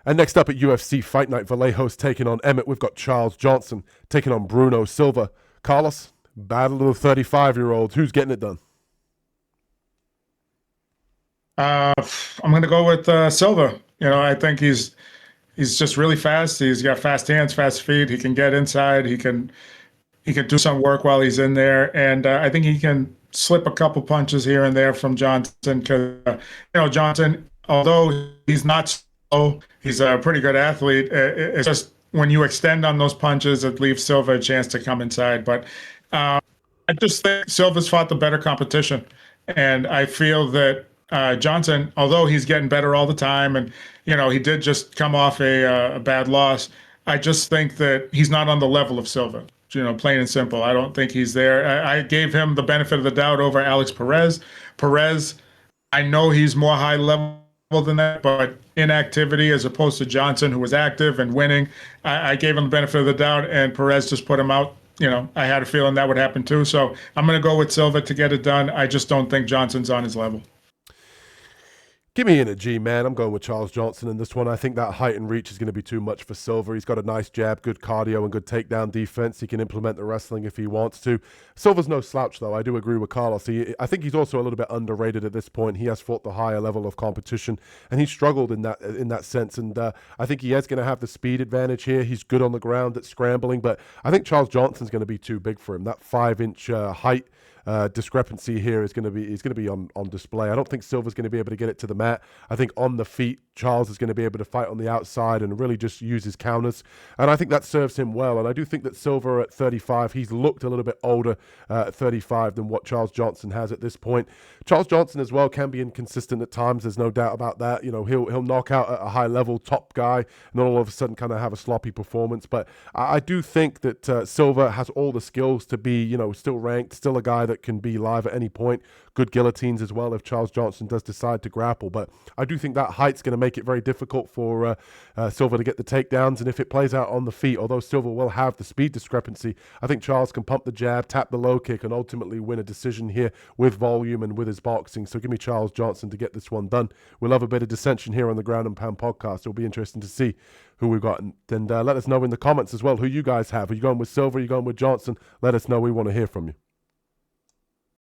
And next up at UFC Fight Night, Vallejo's taking on Emmett. We've got Charles Johnson taking on Bruno Silva. Carlos, battle of the 35-year-olds. Who's getting it done? I'm going to go with Silva. I think he's just really fast. He's got fast hands, fast feet. He can get inside. He can do some work while he's in there, and I think he can slip a couple punches here and there from Johnson. Because Johnson, although he's not slow, he's a pretty good athlete. It's just when you extend on those punches, it leaves Silva a chance to come inside. But I just think Silva's fought the better competition, and I feel that Johnson, although he's getting better all the time, and he did just come off a bad loss, I just think that he's not on the level of Silva. Plain and simple. I don't think he's there. I gave him the benefit of the doubt over Alex Perez. Perez, I know he's more high level than that, but inactivity as opposed to Johnson, who was active and winning, I gave him the benefit of the doubt, and Perez just put him out. I had a feeling that would happen too. So I'm going to go with Silva to get it done. I just don't think Johnson's on his level. Give me in a G, man. I'm going with Charles Johnson in this one. I think that height and reach is going to be too much for Silva. He's got a nice jab, good cardio, and good takedown defense. He can implement the wrestling if he wants to. Silva's no slouch, though. I do agree with Carlos. I think he's also a little bit underrated at this point. He has fought the higher level of competition, and he struggled in that sense. And I think he is going to have the speed advantage here. He's good on the ground at scrambling, but I think Charles Johnson's going to be too big for him. That 5-inch height discrepancy here is going to be on display. I don't think Silva's going to be able to get it to the mat. I think on the feet, Charles is going to be able to fight on the outside and really just use his counters. And I think that serves him well. And I do think that Silva at 35, he's looked a little bit older at 35 than what Charles Johnson has at this point. Charles Johnson as well can be inconsistent at times. There's no doubt about that. He'll knock out a high level top guy and then all of a sudden kind of have a sloppy performance. But I do think that Silva has all the skills to be, still ranked, still a guy that can be live at any point. Good guillotines as well if Charles Johnson does decide to grapple. But I do think that height's going to make it very difficult for Silva to get the takedowns. And if it plays out on the feet, although Silva will have the speed discrepancy, I think Charles can pump the jab, tap the low kick, and ultimately win a decision here with volume and with his boxing. So give me Charles Johnson to get this one done. We'll have a bit of dissension here on the Ground and Pound podcast. It'll be interesting to see who we've got. And let us know in the comments as well who you guys have. Are you going with Silva? Are you going with Johnson? Let us know. We want to hear from you.